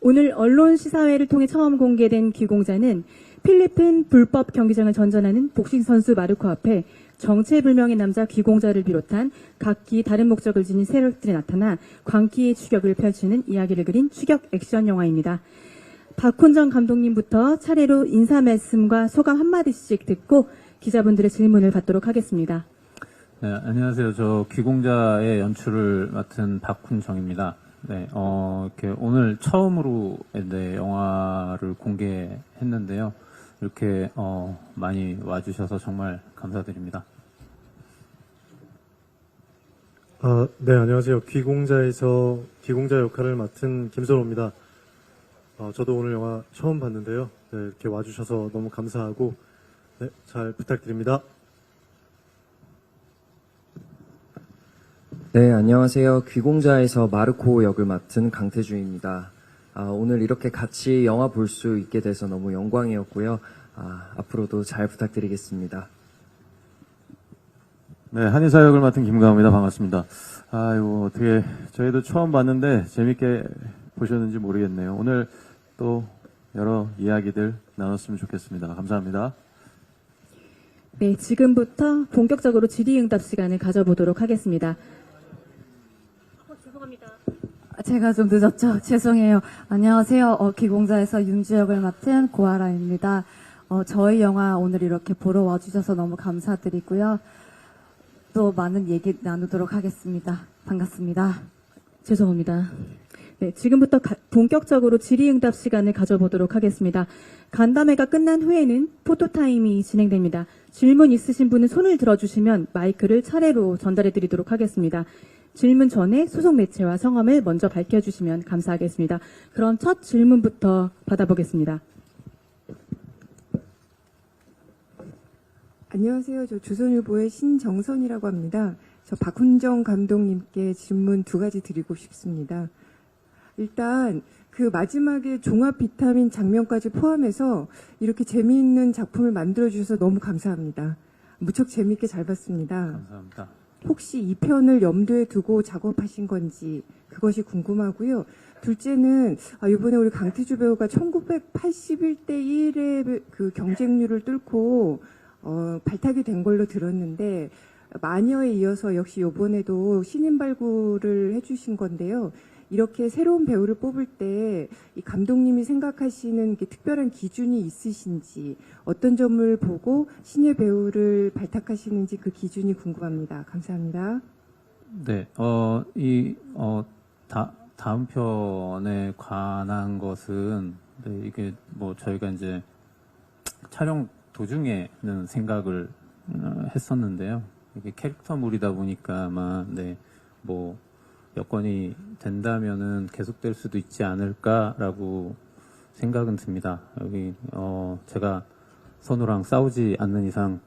오늘 언론 시사회를 통해 처음 공개된 귀공자는 필리핀 불법 경기장을 전전하는 복싱 선수 마르코 앞에 정체불명의 남자 귀공자를 비롯한 각기 다른 목적을 지닌 세력들이 나타나 광기의 추격을 펼치는 이야기를 그린 추격 액션 영화입니다. 박훈정 감독님부터 차례로 인사 말씀과 소감 한마디씩 듣고 기자분들의 질문을 받도록 하겠습니다. 네, 안녕하세요. 저 귀공자의 연출을 맡은 박훈정입니다. 네, 이렇게 오늘 처음으로 영화를 공개했는데요. 이렇게 많이 와주셔서 정말 감사드립니다. 네, 안녕하세요. 귀공자에서 귀공자 역할을 맡은 김선호입니다. 저도 오늘 영화 처음 봤는데요. 네, 이렇게 와주셔서 너무 감사하고 네, 잘 부탁드립니다. 네, 안녕하세요. 귀공자에서 마르코 역을 맡은 강태주입니다. 오늘 이렇게 같이 영화 볼 수 있게 돼서 너무 영광이었고요. 앞으로도 잘 부탁드리겠습니다. 네, 한의사 역을 맡은 김가호입니다. 반갑습니다. 이거 어떻게 저희도 처음 봤는데 재밌게 보셨는지 모르겠네요. 오늘 또 여러 이야기들 나눴으면 좋겠습니다. 감사합니다. 네, 지금부터 본격적으로 질의응답 시간을 가져보도록 하겠습니다. 죄송합니다. 제가 좀 늦었죠? 죄송해요. 안녕하세요. 귀공자에서 윤주 역을 맡은 고아라입니다. 저희 영화 오늘 이렇게 보러 와주셔서 너무 감사드리고요. 또 많은 얘기 나누도록 하겠습니다. 반갑습니다. 죄송합니다. 네, 지금부터 본격적으로 질의응답 시간을 가져보도록 하겠습니다. 간담회가 끝난 후에는 포토타임이 진행됩니다. 질문 있으신 분은 손을 들어주시면 마이크를 차례로 전달해드리도록 하겠습니다. 질문 전에 소속 매체와 성함을 먼저 밝혀주시면 감사하겠습니다. 그럼 첫 질문부터 받아보겠습니다. 안녕하세요. 저 조선일보의 신정선이라고 합니다. 저 박훈정 감독님께 질문 2가지 드리고 싶습니다. 일단 그 마지막에 종합 비타민 장면까지 포함해서 이렇게 재미있는 작품을 만들어주셔서 너무 감사합니다. 무척 재미있게 잘 봤습니다. 감사합니다. 혹시 이 편을 염두에 두고 작업하신 건지 그것이 궁금하고요. 둘째는 이번에 우리 강태주 배우가 1981대 1의 그 경쟁률을 뚫고 발탁이 된 걸로 들었는데 마녀에 이어서 역시 이번에도 신인 발굴을 해주신 건데요. 이렇게 새로운 배우를 뽑을 때 이 감독님이 생각하시는 게 특별한 기준이 있으신지 어떤 점을 보고 신예 배우를 발탁하시는지 그 기준이 궁금합니다. 감사합니다. 네, 다음 편에 관한 것은 네, 이게 뭐 저희가 이제 촬영 도중에는 생각을 했었는데요. 이게 캐릭터물이다 보니까 아마 네, 뭐 여건이 된다면은 계속될 수도 있지 않을까라고 생각은 듭니다. 여기 제가 선우랑 싸우지 않는 이상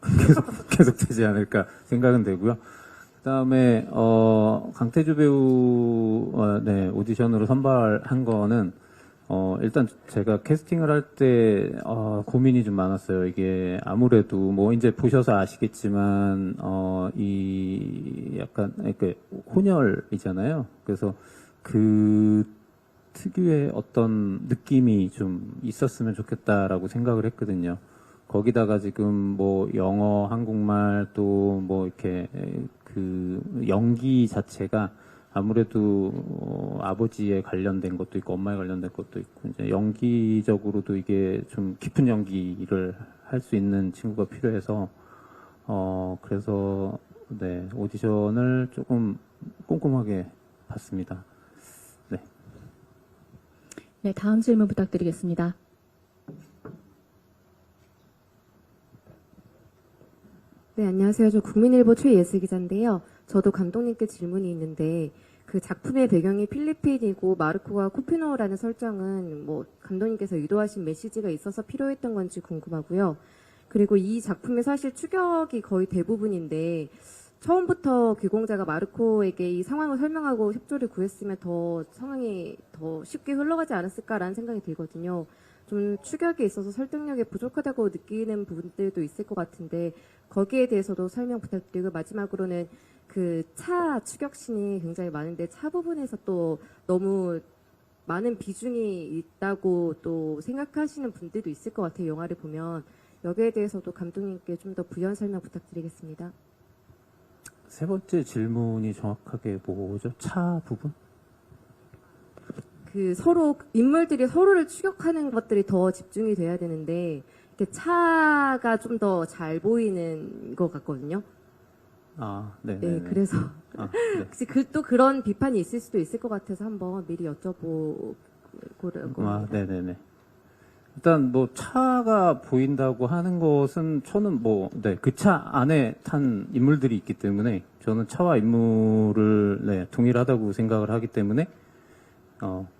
계속되지 않을까 생각은 되고요. 그다음에 강태주 배우 네, 오디션으로 선발한 거는 일단 제가 캐스팅을 할 때 고민이 좀 많았어요. 이게 아무래도 뭐 이제 보셔서 아시겠지만 이 약간 이렇게 혼혈이잖아요. 그래서 그 특유의 어떤 느낌이 좀 있었으면 좋겠다라고 생각을 했거든요. 거기다가 지금 뭐 영어, 한국말 또 뭐 이렇게 그 연기 자체가 아무래도 아버지에 관련된 것도 있고 엄마에 관련된 것도 있고 이제 연기적으로도 이게 좀 깊은 연기를 할 수 있는 친구가 필요해서 그래서 네, 오디션을 조금 꼼꼼하게 봤습니다. 네. 네, 다음 질문 부탁드리겠습니다. 네, 안녕하세요. 저 국민일보 최예슬 기자인데요. 저도 감독님께 질문이 있는데 그 작품의 배경이 필리핀이고 마르코가 코피노라는 설정은 뭐 감독님께서 의도하신 메시지가 있어서 필요했던 건지 궁금하고요. 그리고 이 작품의 사실 추격이 거의 대부분인데 처음부터 귀공자가 마르코에게 이 상황을 설명하고 협조를 구했으면 더 상황이 더 쉽게 흘러가지 않았을까라는 생각이 들거든요. 좀 추격에 있어서 설득력이 부족하다고 느끼는 부분들도 있을 것 같은데 거기에 대해서도 설명 부탁드리고 마지막으로는 그 차 추격신이 굉장히 많은데 차 부분에서 또 너무 많은 비중이 있다고 또 생각하시는 분들도 있을 것 같아요. 영화를 보면 여기에 대해서도 감독님께 좀 더 부연 설명 부탁드리겠습니다. 세 번째 질문이 정확하게 뭐죠? 차 부분? 그 서로 인물들이 서로를 추격하는 것들이 더 집중이 돼야 되는데 이렇게 차가 좀 더 잘 보이는 것 같거든요. 아, 네. 네, 그래서 아, 네. 혹시 또 그런 비판이 있을 수도 있을 것 같아서 한번 미리 여쭤보려고. 아, 네네네. 일단 뭐 차가 보인다고 하는 것은 저는 뭐, 네, 그 차 안에 탄 인물들이 있기 때문에 저는 차와 인물을 네, 동일하다고 생각을 하기 때문에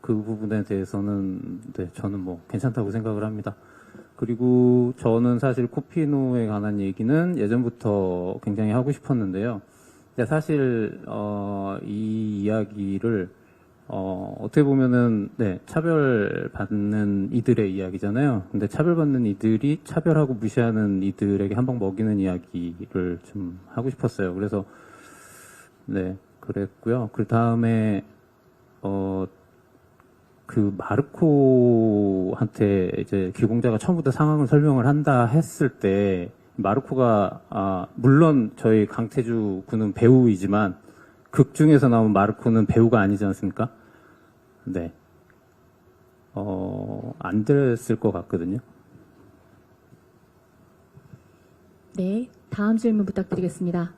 그 부분에 대해서는 네, 저는 뭐 괜찮다고 생각을 합니다. 그리고 저는 사실 코피노에 관한 얘기는 예전부터 굉장히 하고 싶었는데요. 근데 사실 이 이야기를 어떻게 보면은 네, 차별받는 이들의 이야기잖아요. 근데 차별받는 이들이 차별하고 무시하는 이들에게 한 방 먹이는 이야기를 좀 하고 싶었어요. 그래서 네, 그랬고요. 그 다음에 그 마르코한테 이제 기공자가 처음부터 상황을 설명을 한다 했을 때 마르코가 물론 저희 강태주 군은 배우이지만 극 중에서 나온 마르코는 배우가 아니지 않습니까? 네. 안 됐을 것 같거든요. 네, 다음 질문 부탁드리겠습니다.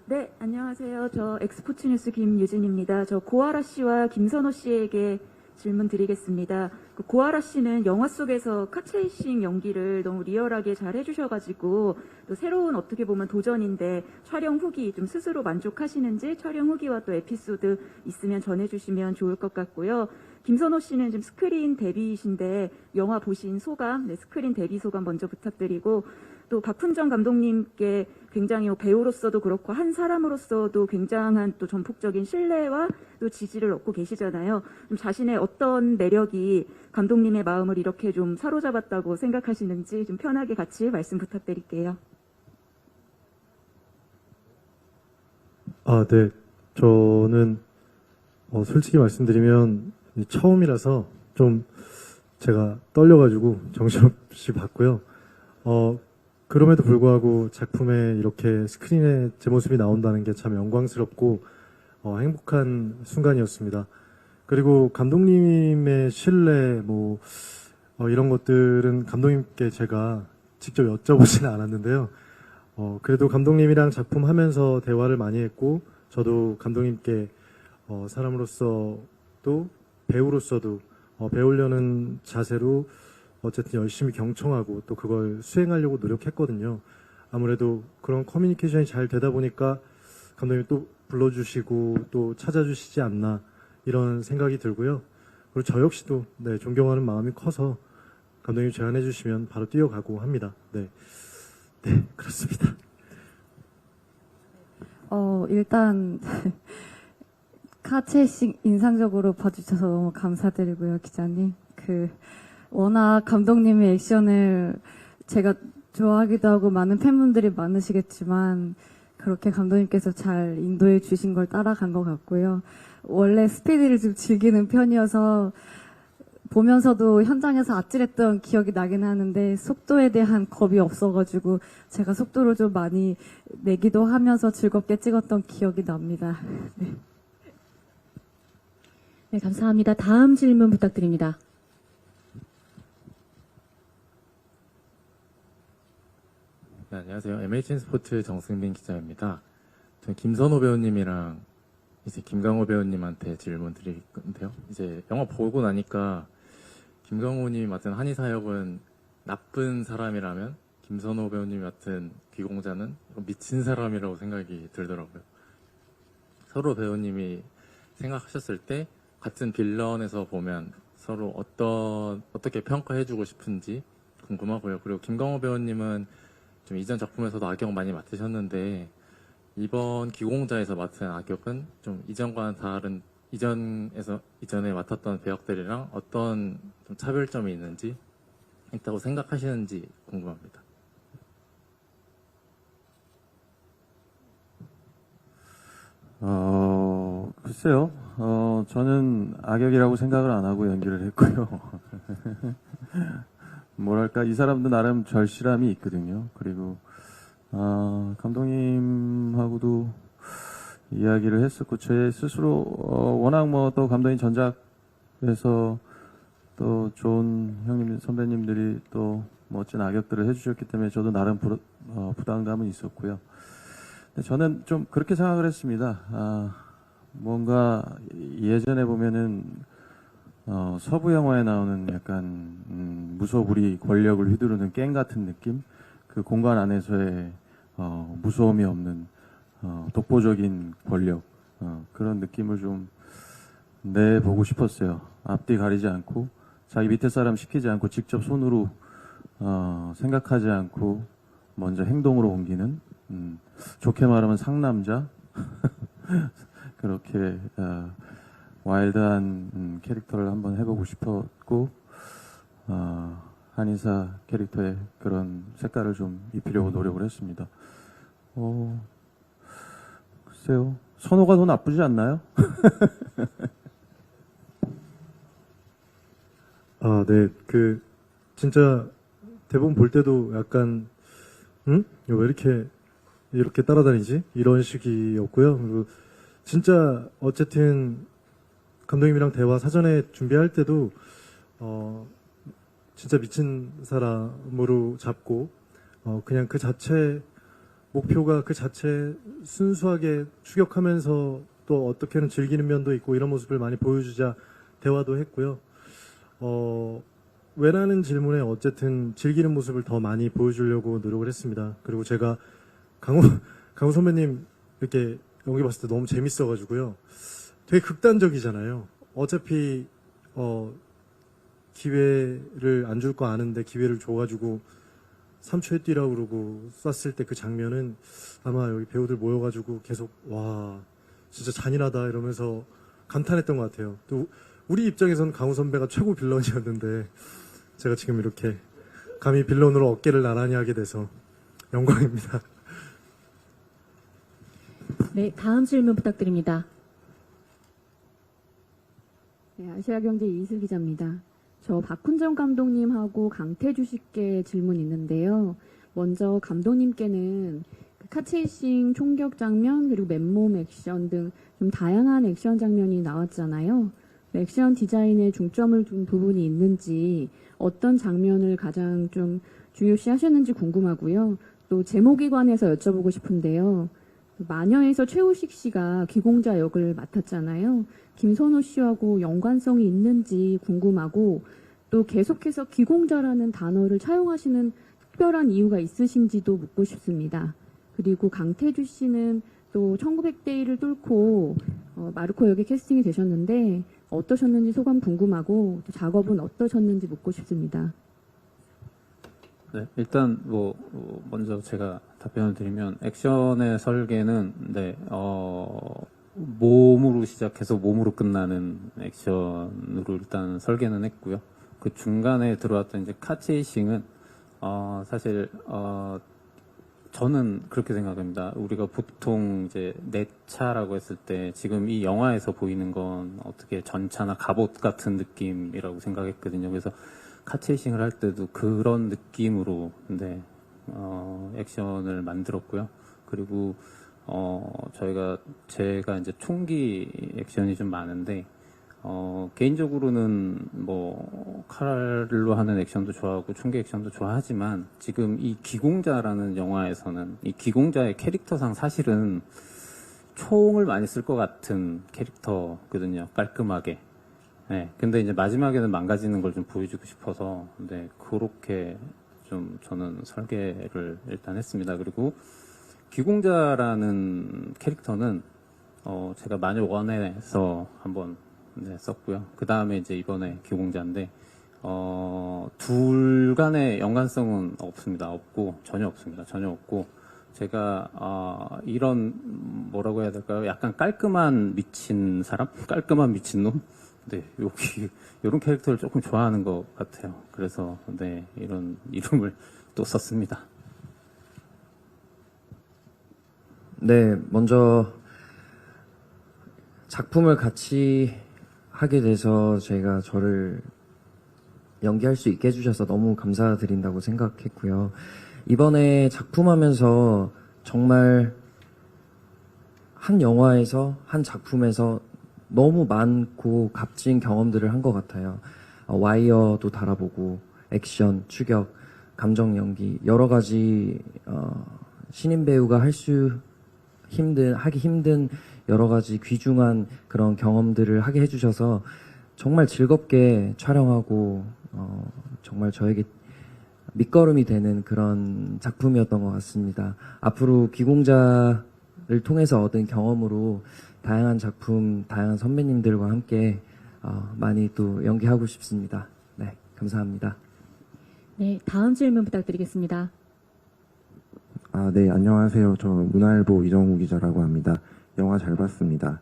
네, 안녕하세요. 저 엑스포츠 뉴스 김유진입니다. 저 고아라 씨와 김선호 씨에게 질문 드리겠습니다. 그 고아라 씨는 영화 속에서 카체이싱 연기를 너무 리얼하게 잘 해주셔가지고 또 새로운 어떻게 보면 도전인데 촬영 후기 좀 스스로 만족하시는지 촬영 후기와 또 에피소드 있으면 전해주시면 좋을 것 같고요. 김선호 씨는 지금 스크린 데뷔이신데 영화 보신 소감, 네, 스크린 데뷔 소감 먼저 부탁드리고 또 박훈정 감독님께 굉장히 배우로서도 그렇고 한 사람으로서도 굉장한 또 전폭적인 신뢰와 또 지지를 얻고 계시잖아요. 좀 자신의 어떤 매력이 감독님의 마음을 이렇게 좀 사로잡았다고 생각하시는지 좀 편하게 같이 말씀 부탁드릴게요. 아, 네. 저는 솔직히 말씀드리면 처음이라서 좀 제가 떨려가지고 정신없이 봤고요. 그럼에도 불구하고 작품에 이렇게 스크린에 제 모습이 나온다는 게 참 영광스럽고 행복한 순간이었습니다. 그리고 감독님의 신뢰 이런 것들은 감독님께 제가 직접 여쭤보지는 않았는데요. 그래도 감독님이랑 작품 하면서 대화를 많이 했고 저도 감독님께 사람으로서도 배우로서도 배우려는 자세로 어쨌든 열심히 경청하고 또 그걸 수행하려고 노력했거든요. 아무래도 그런 커뮤니케이션이 잘 되다 보니까 감독님이 또 불러주시고 또 찾아주시지 않나 이런 생각이 들고요. 그리고 저 역시도 네, 존경하는 마음이 커서 감독님 제안해 주시면 바로 뛰어가고 합니다. 네, 그렇습니다. 일단 카체이싱 인상적으로 봐주셔서 너무 감사드리고요, 기자님. 워낙 감독님의 액션을 제가 좋아하기도 하고 많은 팬분들이 많으시겠지만 그렇게 감독님께서 잘 인도해 주신 걸 따라간 것 같고요. 원래 스피드를 좀 즐기는 편이어서 보면서도 현장에서 아찔했던 기억이 나긴 하는데 속도에 대한 겁이 없어가지고 제가 속도를 좀 많이 내기도 하면서 즐겁게 찍었던 기억이 납니다. 네. 네, 감사합니다. 다음 질문 부탁드립니다. 네, 안녕하세요. MHN 스포츠 정승민 기자입니다. 저는 김선호 배우님이랑 이제 김강호 배우님한테 질문 드릴 건데요. 이제 영화 보고 나니까 김강호님이 맡은 한의사역은 나쁜 사람이라면 김선호 배우님이 맡은 귀공자는 미친 사람이라고 생각이 들더라고요. 서로 배우님이 생각하셨을 때 같은 빌런에서 보면 서로 어떻게 평가해주고 싶은지 궁금하고요. 그리고 김강호 배우님은 좀 이전 작품에서도 악역 많이 맡으셨는데 이번 기공자에서 맡은 악역은 좀 이전과는 다른 이전에 맡았던 배역들이랑 어떤 좀 차별점이 있는지 있다고 생각하시는지 궁금합니다. 글쎄요, 저는 악역이라고 생각을 안 하고 연기를 했고요. 뭐랄까, 이 사람도 나름 절실함이 있거든요. 그리고, 감독님하고도 이야기를 했었고, 제 스스로, 워낙 뭐 또 감독님 전작에서 또 좋은 형님, 선배님들이 또 멋진 악역들을 해주셨기 때문에 저도 나름 부담감은 있었고요. 근데 저는 좀 그렇게 생각을 했습니다. 뭔가 예전에 보면은 서부 영화에 나오는 약간 무소불위 권력을 휘두르는 게임 같은 느낌, 그 공간 안에서의 무서움이 없는 독보적인 권력, 그런 느낌을 좀 내보고 싶었어요. 앞뒤 가리지 않고 자기 밑에 사람 시키지 않고 직접 손으로 생각하지 않고 먼저 행동으로 옮기는, 좋게 말하면 상남자 그렇게 와일드한 캐릭터를 한번 해보고 싶었고, 한의사 캐릭터의 그런 색깔을 좀 입히려고 노력을 했습니다. 글쎄요, 선호가 더 나쁘지 않나요? 네, 진짜 대본 볼 때도 약간, 응? 왜 이렇게 따라다니지? 이런 식이었고요. 그리고 진짜 어쨌든 감독님이랑 대화 사전에 준비할 때도, 진짜 미친 사람으로 잡고, 그냥 그 자체, 목표가 그 자체 순수하게 추격하면서 또 어떻게는 즐기는 면도 있고 이런 모습을 많이 보여주자 대화도 했고요. 왜라는 질문에 어쨌든 즐기는 모습을 더 많이 보여주려고 노력을 했습니다. 그리고 제가 강호 선배님 이렇게 연기 봤을 때 너무 재밌어가지고요. 되게 극단적이잖아요. 어차피 기회를 안 줄 거 아는데 기회를 줘가지고 3초에 뛰라고 그러고 쐈을 때 그 장면은 아마 여기 배우들 모여가지고 계속 와 진짜 잔인하다 이러면서 감탄했던 것 같아요. 또 우리 입장에서는 강호 선배가 최고 빌런이었는데 제가 지금 이렇게 감히 빌런으로 어깨를 나란히 하게 돼서 영광입니다. 네, 다음 질문 부탁드립니다. 네, 아시아경제 이슬 기자입니다. 저 박훈정 감독님하고 강태주 씨께 질문 있는데요. 먼저 감독님께는 카체이싱 총격 장면 그리고 맨몸 액션 등 좀 다양한 액션 장면이 나왔잖아요. 액션 디자인에 중점을 둔 부분이 있는지, 어떤 장면을 가장 좀 중요시 하셨는지 궁금하고요. 또 제목에 관해서 여쭤보고 싶은데요. 마녀에서 최우식 씨가 귀공자 역을 맡았잖아요. 김선호 씨하고 연관성이 있는지 궁금하고, 또 계속해서 귀공자라는 단어를 차용하시는 특별한 이유가 있으신지도 묻고 싶습니다. 그리고 강태주 씨는 또 1900대 1을 뚫고 마르코 역에 캐스팅이 되셨는데 어떠셨는지 소감 궁금하고, 또 작업은 어떠셨는지 묻고 싶습니다. 네, 일단 먼저 제가 답변을 드리면, 액션의 설계는 몸으로 시작해서 몸으로 끝나는 액션으로 일단 설계는 했고요. 그 중간에 들어왔던 이제 카체이싱은 사실 저는 그렇게 생각합니다. 우리가 보통 이제 내차라고 했을 때 지금 이 영화에서 보이는 건 어떻게 전차나 갑옷 같은 느낌이라고 생각했거든요. 그래서 카체이싱을 할 때도 그런 느낌으로 액션을 만들었고요. 그리고 제가 이제 총기 액션이 좀 많은데, 개인적으로는 칼로 하는 액션도 좋아하고 총기 액션도 좋아하지만, 지금 이 귀공자라는 영화에서는 이 귀공자의 캐릭터상 사실은 총을 많이 쓸 것 같은 캐릭터거든요. 깔끔하게. 네. 근데 이제 마지막에는 망가지는 걸 좀 보여주고 싶어서, 그렇게 좀 저는 설계를 일단 했습니다. 그리고 귀공자라는 캐릭터는 제가 마녀 원에서 한번 썼고요. 그 다음에 이제 이번에 귀공자인데, 둘 간의 연관성은 전혀 없고, 제가 이런 뭐라고 해야 될까요? 약간 깔끔한 미친 사람, 깔끔한 미친놈. 네, 이런 캐릭터를 조금 좋아하는 것 같아요. 그래서 이런 이름을 또 썼습니다. 네, 먼저 작품을 같이 하게 돼서 제가 저를 연기할 수 있게 해주셔서 너무 감사드린다고 생각했고요. 이번에 작품하면서 정말 한 영화에서, 한 작품에서 너무 많고 값진 경험들을 한 것 같아요. 와이어도 달아보고, 액션, 추격, 감정 연기, 여러 가지, 신인 배우가 하기 힘든 여러 가지 귀중한 그런 경험들을 하게 해주셔서 정말 즐겁게 촬영하고, 정말 저에게 밑거름이 되는 그런 작품이었던 것 같습니다. 앞으로 귀공자를 통해서 얻은 경험으로 다양한 작품, 다양한 선배님들과 함께 많이 또 연기하고 싶습니다. 네, 감사합니다. 네, 다음 질문 부탁드리겠습니다. 네, 안녕하세요. 저 문화일보 이정우 기자라고 합니다. 영화 잘 봤습니다.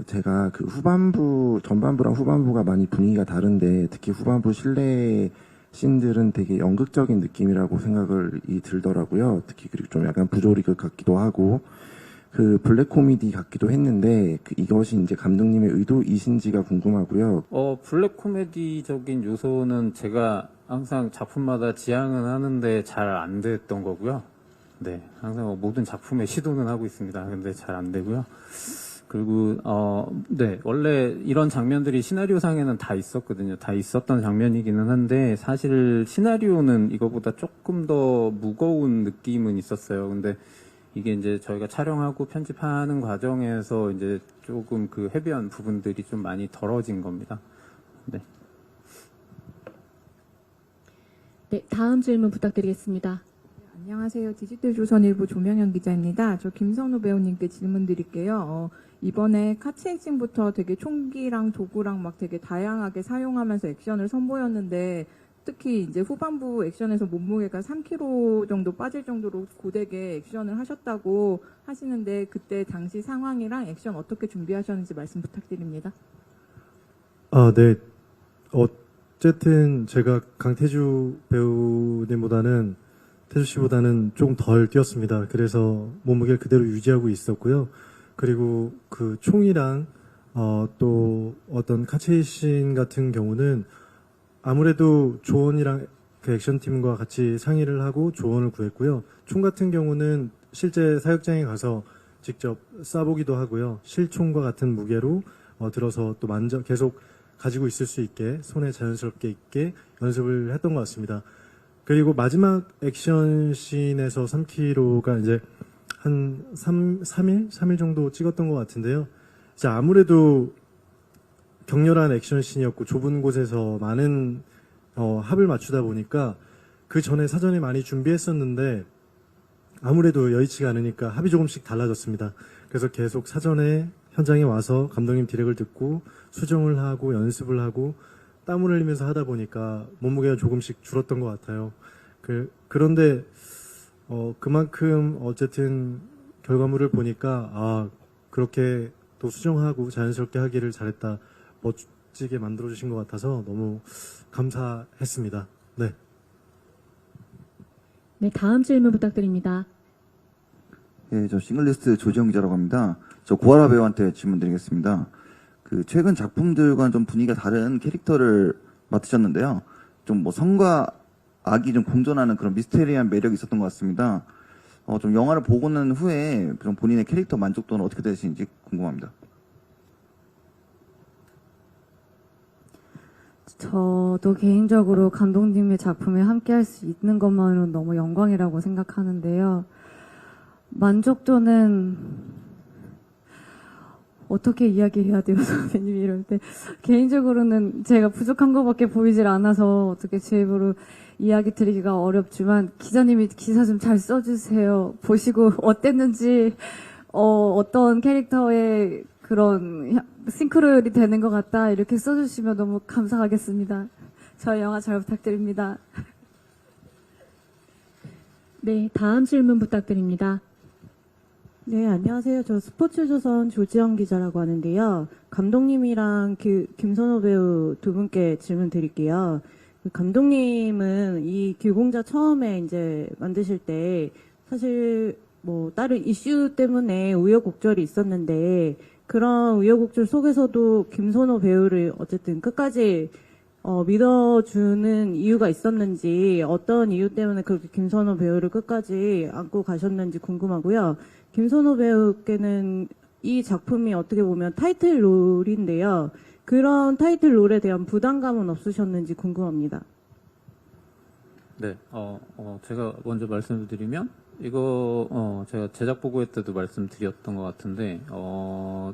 제가 후반부, 전반부랑 후반부가 많이 분위기가 다른데, 특히 후반부 실내 씬들은 되게 연극적인 느낌이라고 생각이 들더라고요. 특히 그리고 좀 약간 부조리극 같기도 하고, 블랙 코미디 같기도 했는데, 이것이 이제 감독님의 의도이신지가 궁금하고요. 블랙 코미디적인 요소는 제가 항상 작품마다 지향은 하는데 잘 안 됐던 거고요. 네, 항상 모든 작품에 시도는 하고 있습니다. 근데 잘 안 되고요. 그리고 네, 원래 이런 장면들이 시나리오상에는 다 있었거든요. 다 있었던 장면이기는 한데 사실 시나리오는 이거보다 조금 더 무거운 느낌은 있었어요. 근데 이게 이제 저희가 촬영하고 편집하는 과정에서 이제 조금 해변 부분들이 좀 많이 덜어진 겁니다. 네. 네, 다음 질문 부탁드리겠습니다. 안녕하세요. 디지털조선일보 조명현 기자입니다. 저 김선우 배우님께 질문 드릴게요. 이번에 카치 액션부터 되게 총기랑 도구랑 막 되게 다양하게 사용하면서 액션을 선보였는데 특히 이제 후반부 액션에서 몸무게가 3kg 정도 빠질 정도로 고되게 액션을 하셨다고 하시는데 그때 당시 상황이랑 액션 어떻게 준비하셨는지 말씀 부탁드립니다. 네. 어쨌든 제가 강태주 배우님보다는 태주 씨보다는 좀 덜 뛰었습니다. 그래서 몸무게를 그대로 유지하고 있었고요. 그리고 총이랑 또 어떤 카체이신 같은 경우는 아무래도 조언이랑 액션팀과 같이 상의를 하고 조언을 구했고요. 총 같은 경우는 실제 사격장에 가서 직접 쏴보기도 하고요. 실총과 같은 무게로 들어서 또 계속 가지고 있을 수 있게 손에 자연스럽게 있게 연습을 했던 것 같습니다. 그리고 마지막 액션 씬에서 3kg가 이제 한 3일 정도 찍었던 것 같은데요. 이제 아무래도 격렬한 액션 씬이었고 좁은 곳에서 많은 합을 맞추다 보니까 그 전에 사전에 많이 준비했었는데 아무래도 여의치가 않으니까 합이 조금씩 달라졌습니다. 그래서 계속 사전에 현장에 와서 감독님 디렉을 듣고 수정을 하고 연습을 하고 땀을 흘리면서 하다 보니까 몸무게가 조금씩 줄었던 것 같아요. 그런데 그만큼 어쨌든 결과물을 보니까 그렇게 또 수정하고 자연스럽게 하기를 잘했다. 멋지게 만들어주신 것 같아서 너무 감사했습니다. 네. 네, 다음 질문 부탁드립니다. 네, 저 싱글리스트 조지영 기자라고 합니다. 저 고아라 배우한테 질문 드리겠습니다. 최근 작품들과는 좀 분위기가 다른 캐릭터를 맡으셨는데요. 좀 성과 악이 좀 공존하는 그런 미스테리한 매력이 있었던 것 같습니다. 좀 영화를 보고 난 후에 좀 본인의 캐릭터 만족도는 어떻게 되시는지 궁금합니다. 저도 개인적으로 감독님의 작품에 함께할 수 있는 것만으로는 너무 영광이라고 생각하는데요. 만족도는 어떻게 이야기해야 돼요, 선배님이 이럴 때. 개인적으로는 제가 부족한 것밖에 보이질 않아서 어떻게 제 입으로 이야기 드리기가 어렵지만 기자님이 기사 좀 잘 써주세요. 보시고 어땠는지, 어떤 캐릭터의 그런 싱크로율이 되는 것 같다 이렇게 써주시면 너무 감사하겠습니다. 저희 영화 잘 부탁드립니다. 네, 다음 질문 부탁드립니다. 네, 안녕하세요. 저 스포츠조선 조지영 기자라고 하는데요. 감독님이랑 김선호 배우 두 분께 질문 드릴게요. 감독님은 이 귀공자 처음에 이제 만드실 때 사실 다른 이슈 때문에 우여곡절이 있었는데 그런 우여곡절 속에서도 김선호 배우를 어쨌든 끝까지 믿어주는 이유가 있었는지, 어떤 이유 때문에 그렇게 김선호 배우를 끝까지 안고 가셨는지 궁금하고요. 김선호 배우께는 이 작품이 어떻게 보면 타이틀 롤인데요. 그런 타이틀 롤에 대한 부담감은 없으셨는지 궁금합니다. 네, 제가 먼저 말씀을 드리면, 이거, 제가 제작 보고회 때도 말씀드렸던 것 같은데,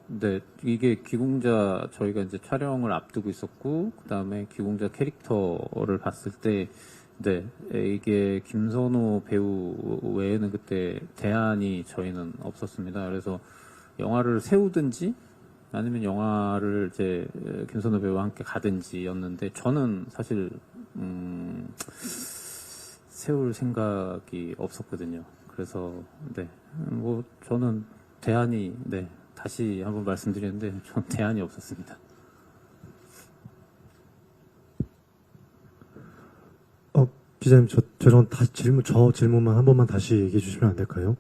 네, 이게 귀공자, 저희가 이제 촬영을 앞두고 있었고, 그 다음에 귀공자 캐릭터를 봤을 때, 네, 이게 김선호 배우 외에는 그때 대안이 저희는 없었습니다. 그래서 영화를 세우든지, 아니면 영화를 이제 김선호 배우와 함께 가든지였는데, 저는 사실, 세울 생각이 없었거든요. 그래서 네, 뭐 저는 대안이, 네, 다시 한번 말씀드리는데 전 대안이 없었습니다. 기자님, 죄송한데 다시 저 질문만 한 번만 다시 얘기해 주시면 안 될까요?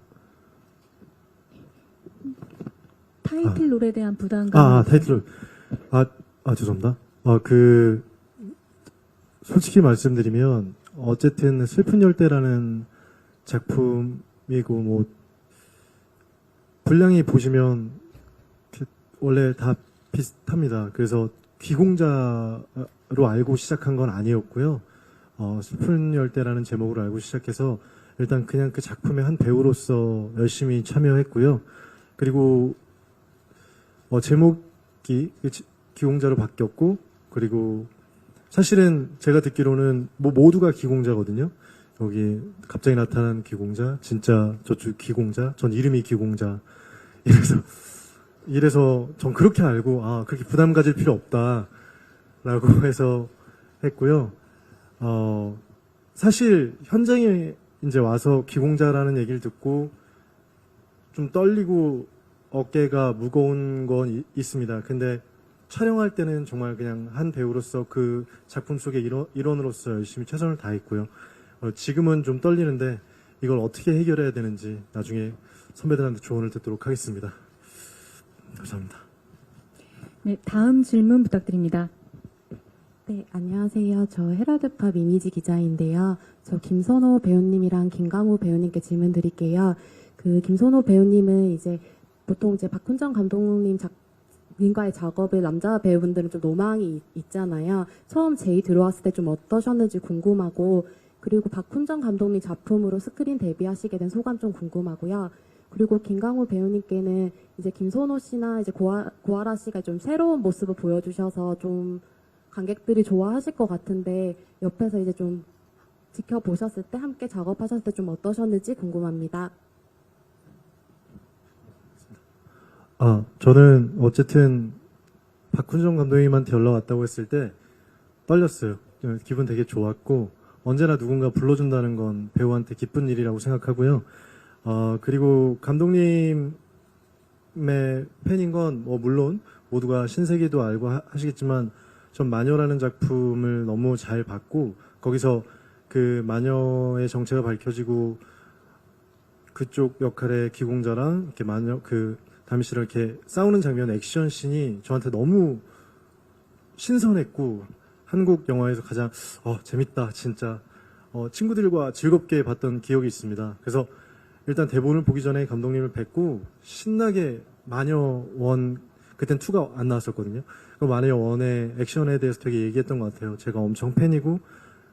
타이틀 롤에 대한 부담감. 타이틀 롤. 죄송합니다. 솔직히 말씀드리면, 어쨌든 슬픈 열대라는 작품이고, 뭐, 분량이 보시면 원래 다 비슷합니다. 그래서 귀공자로 알고 시작한 건 아니었고요. 슬픈 열대라는 제목으로 알고 시작해서 일단 그냥 그 작품의 한 배우로서 열심히 참여했고요. 그리고 제목이 귀공자로 바뀌었고, 그리고 사실은 제가 듣기로는 뭐 모두가 귀공자거든요. 여기 갑자기 나타난 귀공자, 진짜 저쪽 귀공자, 전 이름이 귀공자. 이래서 전 그렇게 알고, 그렇게 부담 가질 필요 없다라고 해서 했고요. 사실 현장에 이제 와서 귀공자라는 얘기를 듣고 좀 떨리고 어깨가 무거운 건 있습니다. 근데 촬영할 때는 정말 그냥 한 배우로서 그 작품 속의 일원으로서 열심히 최선을 다했고요. 지금은 좀 떨리는데 이걸 어떻게 해결해야 되는지 나중에 선배들한테 조언을 듣도록 하겠습니다. 감사합니다. 네, 다음 질문 부탁드립니다. 네, 안녕하세요. 저 헤럴드팝 이미지 기자인데요. 저 김선호 배우님이랑 김강우 배우님께 질문 드릴게요. 그 김선호 배우님은 이제 보통 이제 박훈정 감독님 님과의 작업에 남자 배우분들은 좀 로망이 있잖아요. 처음 제이 들어왔을 때 좀 어떠셨는지 궁금하고, 그리고 박훈정 감독님 작품으로 스크린 데뷔하시게 된 소감 좀 궁금하고요. 그리고 김강우 배우님께는 이제 김선호 씨나 이제 고아라 씨가 좀 새로운 모습을 보여주셔서 좀 관객들이 좋아하실 것 같은데, 옆에서 이제 좀 지켜보셨을 때, 함께 작업하셨을 때 좀 어떠셨는지 궁금합니다. 저는 어쨌든 박훈정 감독님한테 연락 왔다고 했을 때 떨렸어요. 기분 되게 좋았고, 언제나 누군가 불러준다는 건 배우한테 기쁜 일이라고 생각하고요. 그리고 감독님의 팬인 건 물론 모두가 신세계도 알고 하시겠지만, 전 마녀라는 작품을 너무 잘 봤고, 거기서 그 마녀의 정체가 밝혀지고 그쪽 역할의 기공자랑 이렇게 마녀 다미 씨랑 이렇게 싸우는 장면, 액션 씬이 저한테 너무 신선했고, 한국 영화에서 가장 재밌다 진짜, 친구들과 즐겁게 봤던 기억이 있습니다. 그래서 일단 대본을 보기 전에 감독님을 뵙고 신나게 마녀 1, 그땐 2가 안 나왔었거든요. 그 마녀 1의 액션에 대해서 되게 얘기했던 것 같아요. 제가 엄청 팬이고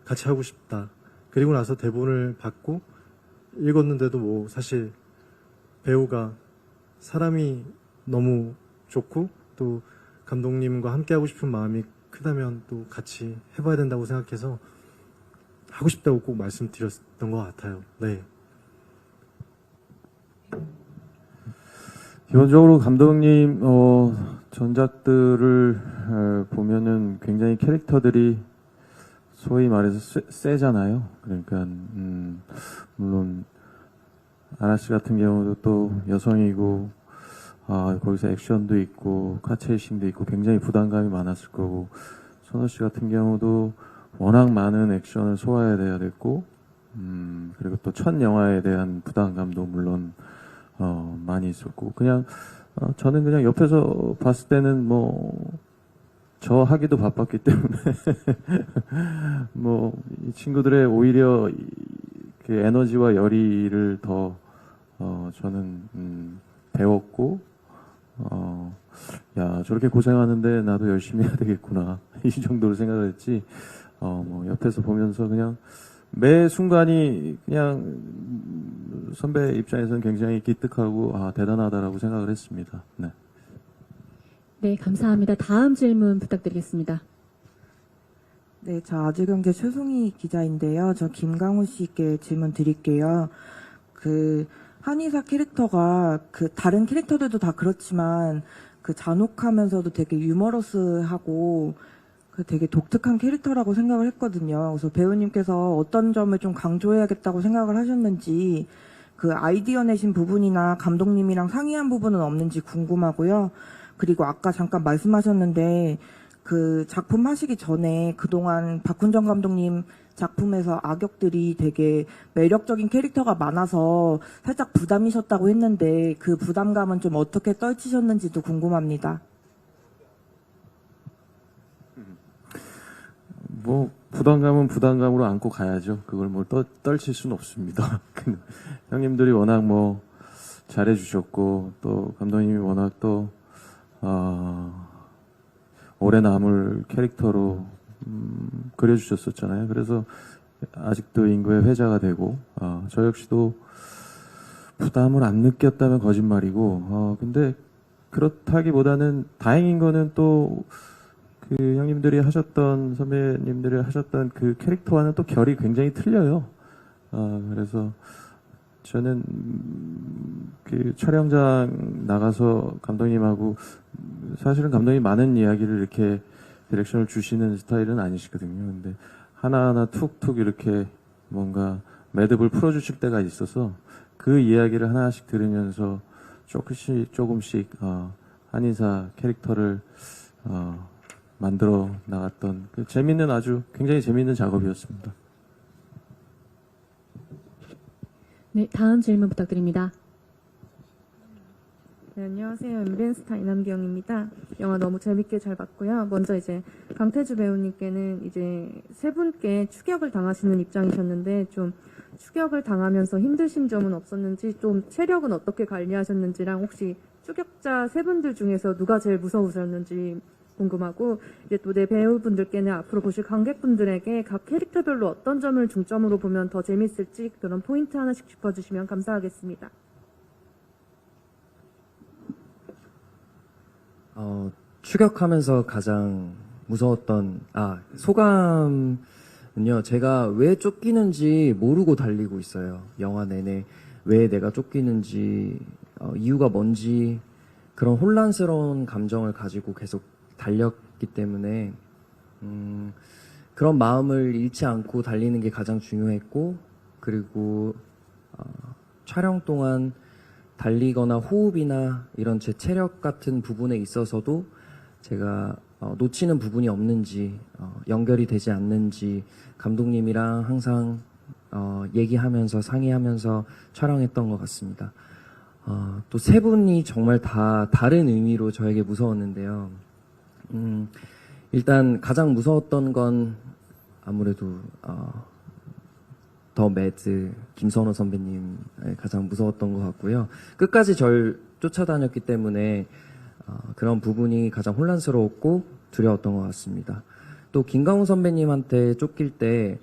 같이 하고 싶다. 그리고 나서 대본을 받고 읽었는데도 뭐 사실 배우가 사람이 너무 좋고 또 감독님과 함께 하고 싶은 마음이 크다면 또 같이 해봐야 된다고 생각해서 하고 싶다고 꼭 말씀드렸던 것 같아요. 네. 기본적으로 감독님 전작들을 보면은 굉장히 캐릭터들이 소위 말해서 세잖아요. 그러니까 물론 아라 씨 같은 경우도 또 여성이고 거기서 액션도 있고 카체이싱도 있고 굉장히 부담감이 많았을 거고, 선호 씨 같은 경우도 워낙 많은 액션을 소화해야 됐고, 그리고 또 첫 영화에 대한 부담감도 물론 많이 있었고, 그냥 저는 그냥 옆에서 봤을 때는 저 하기도 바빴기 때문에 이 친구들의 오히려 그 에너지와 열의를 더 저는 배웠고 야 저렇게 고생하는데 나도 열심히 해야 되겠구나 이 정도로 생각을 했지 옆에서 보면서 그냥 매 순간이 그냥 선배 입장에서는 굉장히 기특하고 대단하다라고 생각을 했습니다. 네. 네, 감사합니다. 다음 질문 부탁드리겠습니다. 네, 저 아주경제 최송희 기자인데요. 저 김강우 씨께 질문 드릴게요. 한의사 캐릭터가 다른 캐릭터들도 다 그렇지만 잔혹하면서도 되게 유머러스하고 되게 독특한 캐릭터라고 생각을 했거든요. 그래서 배우님께서 어떤 점을 좀 강조해야겠다고 생각을 하셨는지 아이디어 내신 부분이나 감독님이랑 상의한 부분은 없는지 궁금하고요. 그리고 아까 잠깐 말씀하셨는데 작품 하시기 전에 그동안 박훈정 감독님 작품에서 악역들이 되게 매력적인 캐릭터가 많아서 살짝 부담이셨다고 했는데 그 부담감은 좀 어떻게 떨치셨는지도 궁금합니다. 부담감은 부담감으로 안고 가야죠. 그걸 떨칠 수는 없습니다. 형님들이 워낙 잘해주셨고 또 감독님이 워낙 또 오래 남을 캐릭터로 그려주셨었잖아요. 그래서 아직도 인구의 회자가 되고 저 역시도 부담을 안 느꼈다면 거짓말이고 근데 그렇다기보다는 다행인 거는 또 형님들이 하셨던 선배님들이 하셨던 그 캐릭터와는 또 결이 굉장히 틀려요. 그래서 저는 촬영장 나가서 감독님하고 사실은 감독님 많은 이야기를 이렇게 디렉션을 주시는 스타일은 아니시거든요. 근데 하나하나 툭툭 이렇게 뭔가 매듭을 풀어주실 때가 있어서 그 이야기를 하나씩 들으면서 조금씩 한의사 캐릭터를 만들어 나갔던 아주 굉장히 재미있는 작업이었습니다. 네, 다음 질문 부탁드립니다. 네, 안녕하세요. 엠비엔스타 이남경입니다. 영화 너무 재밌게 잘 봤고요. 먼저 강태주 배우님께는 세 분께 추격을 당하시는 입장이셨는데 좀 추격을 당하면서 힘드신 점은 없었는지 좀 체력은 어떻게 관리하셨는지랑 혹시 추격자 세 분들 중에서 누가 제일 무서우셨는지 궁금하고 또 내 배우분들께는 앞으로 보실 관객분들에게 각 캐릭터별로 어떤 점을 중점으로 보면 더 재밌을지 그런 포인트 하나씩 짚어주시면 감사하겠습니다. 추격하면서 가장 무서웠던 소감은요. 제가 왜 쫓기는지 모르고 달리고 있어요. 영화 내내 왜 내가 쫓기는지 이유가 뭔지 그런 혼란스러운 감정을 가지고 계속 달렸기 때문에 그런 마음을 잃지 않고 달리는 게 가장 중요했고 그리고 촬영 동안 달리거나 호흡이나 이런 제 체력 같은 부분에 있어서도 제가 놓치는 부분이 없는지 연결이 되지 않는지 감독님이랑 항상 얘기하면서 상의하면서 촬영했던 것 같습니다. 또 세 분이 정말 다 다른 의미로 저에게 무서웠는데요. 일단 가장 무서웠던 건 아무래도 더 매드 김선호 선배님 가장 무서웠던 것 같고요. 끝까지 절 쫓아다녔기 때문에 그런 부분이 가장 혼란스러웠고 두려웠던 것 같습니다. 또 김강우 선배님한테 쫓길 때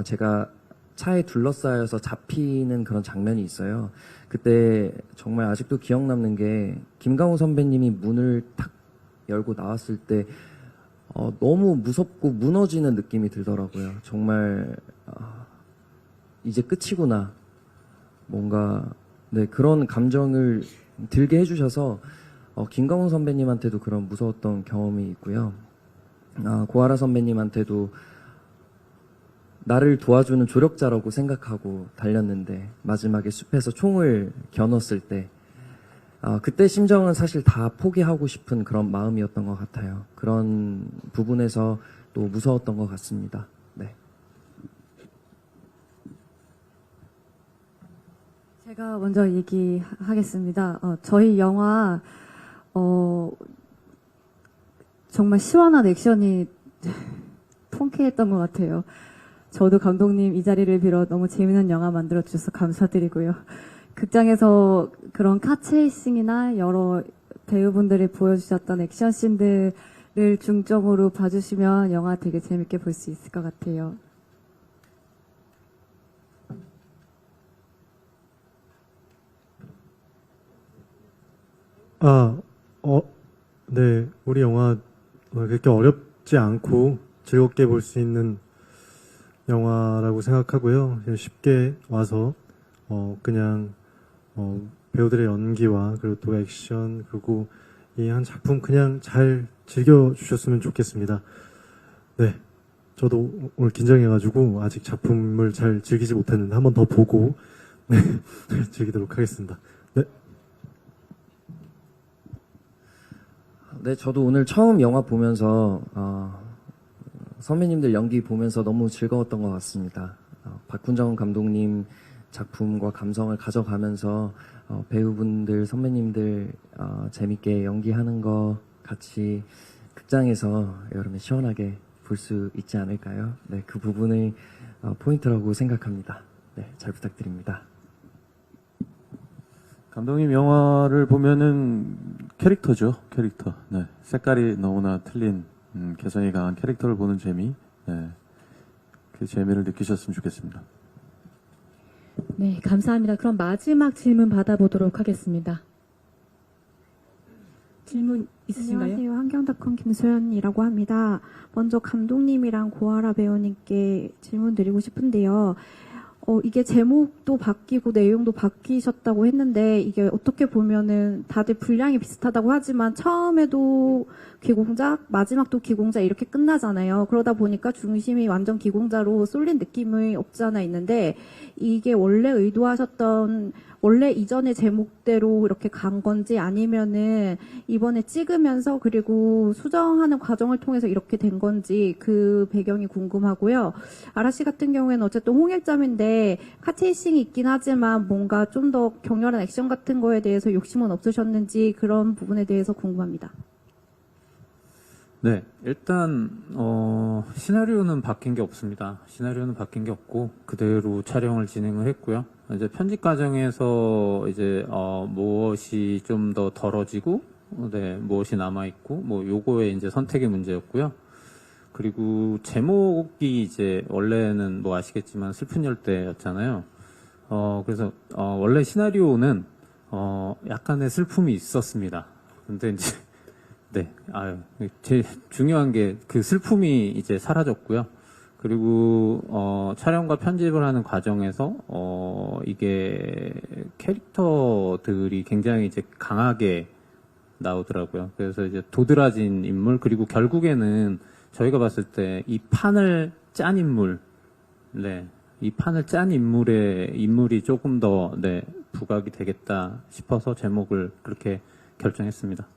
제가 차에 둘러싸여서 잡히는 그런 장면이 있어요. 그때 정말 아직도 기억 남는 게 김강우 선배님이 문을 탁 열고 나왔을 때 너무 무섭고 무너지는 느낌이 들더라고요. 정말 이제 끝이구나. 뭔가 그런 감정을 들게 해주셔서 김강훈 선배님한테도 그런 무서웠던 경험이 있고요. 고아라 선배님한테도 나를 도와주는 조력자라고 생각하고 달렸는데 마지막에 숲에서 총을 겨눴을 때 그때 심정은 사실 다 포기하고 싶은 그런 마음이었던 것 같아요. 그런 부분에서 또 무서웠던 것 같습니다. 네. 제가 먼저 얘기하겠습니다. 저희 영화 정말 시원한 액션이 통쾌했던 것 같아요. 저도 감독님 이 자리를 빌어 너무 재미있는 영화 만들어주셔서 감사드리고요. 극장에서 그런 카체이싱이나 여러 배우분들이 보여주셨던 액션씬들을 중점으로 봐주시면 영화 되게 재밌게 볼 수 있을 것 같아요. 네. 우리 영화 그렇게 어렵지 않고 즐겁게 볼 수 있는 영화라고 생각하고요. 그냥 쉽게 와서 그냥 배우들의 연기와 그리고 또 액션 그리고 이 한 작품 그냥 잘 즐겨주셨으면 좋겠습니다. 네. 저도 오늘 긴장해가지고 아직 작품을 잘 즐기지 못했는데 한 번 더 보고 네, 즐기도록 하겠습니다. 네. 네, 저도 오늘 처음 영화 보면서 선배님들 연기 보면서 너무 즐거웠던 것 같습니다. 박훈정 감독님 작품과 감성을 가져가면서 배우분들, 선배님들 재밌게 연기하는 거 같이 극장에서 여름에 시원하게 볼 수 있지 않을까요? 네, 그 부분을 포인트라고 생각합니다. 네, 잘 부탁드립니다. 감독님 영화를 보면은 캐릭터죠, 캐릭터. 네, 색깔이 너무나 틀린 개성이 강한 캐릭터를 보는 재미, 네, 그 재미를 느끼셨으면 좋겠습니다. 네, 감사합니다. 그럼 마지막 질문 받아보도록 하겠습니다. 질문 있으신가요? 안녕하세요. 한경닷컴 김소연이라고 합니다. 먼저 감독님이랑 고아라 배우님께 질문 드리고 싶은데요. 이게 제목도 바뀌고 내용도 바뀌셨다고 했는데 이게 어떻게 보면은 다들 분량이 비슷하다고 하지만 처음에도 귀공작, 마지막도 귀공작 이렇게 끝나잖아요. 그러다 보니까 중심이 완전 귀공자로 쏠린 느낌이 없지 않아 있는데 이게 원래 의도하셨던 원래 이전의 제목대로 이렇게 간 건지 아니면은 이번에 찍으면서 그리고 수정하는 과정을 통해서 이렇게 된 건지 그 배경이 궁금하고요. 아라씨 같은 경우에는 어쨌든 홍일점인데 카체이싱이 있긴 하지만 뭔가 좀 더 격렬한 액션 같은 거에 대해서 욕심은 없으셨는지 그런 부분에 대해서 궁금합니다. 네, 일단 시나리오는 바뀐 게 없습니다. 시나리오는 바뀐 게 없고 그대로 촬영을 진행을 했고요. 이제 편집 과정에서 이제 무엇이 좀 더 덜어지고, 네, 무엇이 남아 있고, 뭐 요거의 이제 선택의 문제였고요. 그리고 제목이 이제 원래는 뭐 아시겠지만 슬픈 열대였잖아요. 그래서 원래 시나리오는 약간의 슬픔이 있었습니다. 근데 이제 네, 제일 중요한 게 그 슬픔이 이제 사라졌고요. 그리고 촬영과 편집을 하는 과정에서 이게 캐릭터들이 굉장히 이제 강하게 나오더라고요. 그래서 이제 도드라진 인물 그리고 결국에는 저희가 봤을 때 이 판을 짠 인물, 네, 이 판을 짠 인물이 조금 더 네, 부각이 되겠다 싶어서 제목을 그렇게 결정했습니다.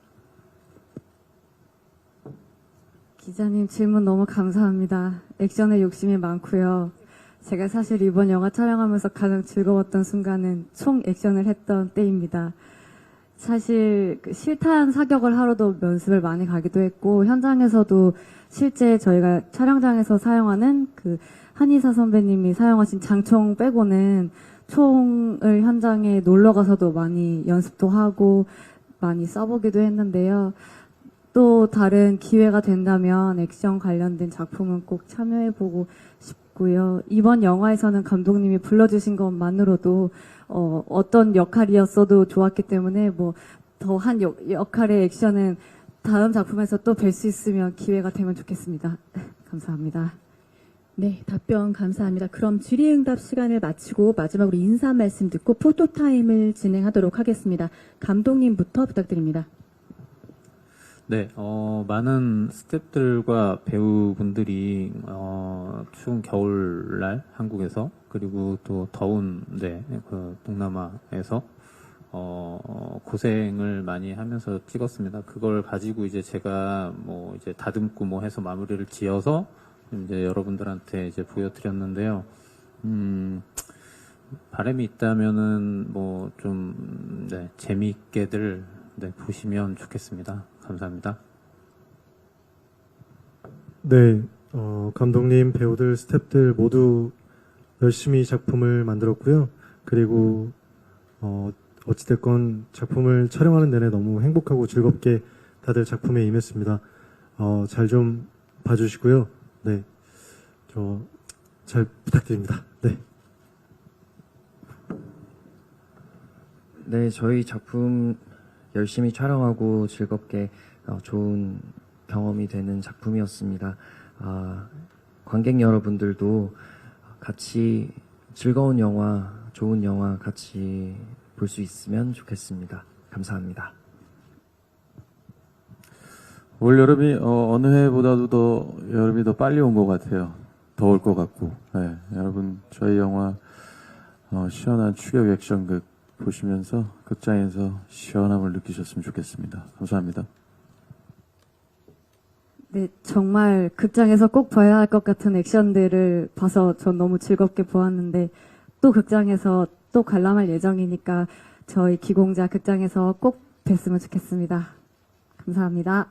기자님 질문 너무 감사합니다. 액션에 욕심이 많고요. 제가 사실 이번 영화 촬영하면서 가장 즐거웠던 순간은 총 액션을 했던 때입니다. 사실 그 실탄 사격을 하러도 연습을 많이 가기도 했고 현장에서도 실제 저희가 촬영장에서 사용하는 그 한의사 선배님이 사용하신 장총 빼고는 총을 현장에 놀러 가서도 많이 연습도 하고 많이 써보기도 했는데요. 또 다른 기회가 된다면 액션 관련된 작품은 꼭 참여해보고 싶고요. 이번 영화에서는 감독님이 불러주신 것만으로도 어떤 역할이었어도 좋았기 때문에 뭐 더한 역할의 액션은 다음 작품에서 또 뵐 수 있으면 기회가 되면 좋겠습니다. 감사합니다. 네, 답변 감사합니다. 그럼 질의응답 시간을 마치고 마지막으로 인사 말씀 듣고 포토타임을 진행하도록 하겠습니다. 감독님부터 부탁드립니다. 네, 많은 스태프들과 배우분들이 추운 겨울날 한국에서 그리고 또 더운 그 동남아에서 고생을 많이 하면서 찍었습니다. 그걸 가지고 이제 제가 뭐 이제 다듬고 뭐 해서 마무리를 지어서 이제 여러분들한테 이제 보여드렸는데요. 바람이 있다면은 뭐 좀 재미있게들 네, 보시면 좋겠습니다. 감사합니다. 네, 감독님, 배우들, 스태프들 모두 열심히 작품을 만들었고요. 그리고 어찌됐건 작품을 촬영하는 내내 너무 행복하고 즐겁게 다들 작품에 임했습니다. 잘 좀 봐주시고요. 네, 잘 부탁드립니다. 네. 네, 저희 작품 열심히 촬영하고 즐겁게 좋은 경험이 되는 작품이었습니다. 관객 여러분들도 같이 즐거운 영화, 좋은 영화 같이 볼 수 있으면 좋겠습니다. 감사합니다. 올 여름이 어느 해보다도 더 여름이 더 빨리 온 것 같아요. 더울 것 같고. 네, 여러분 저희 영화 시원한 추격 액션극 보시면서 극장에서 시원함을 느끼셨으면 좋겠습니다. 감사합니다. 네, 정말 극장에서 꼭 봐야 할 것 같은 액션들을 봐서 전 너무 즐겁게 보았는데 또 극장에서 또 관람할 예정이니까 저희 기공자 극장에서 꼭 뵀으면 좋겠습니다. 감사합니다.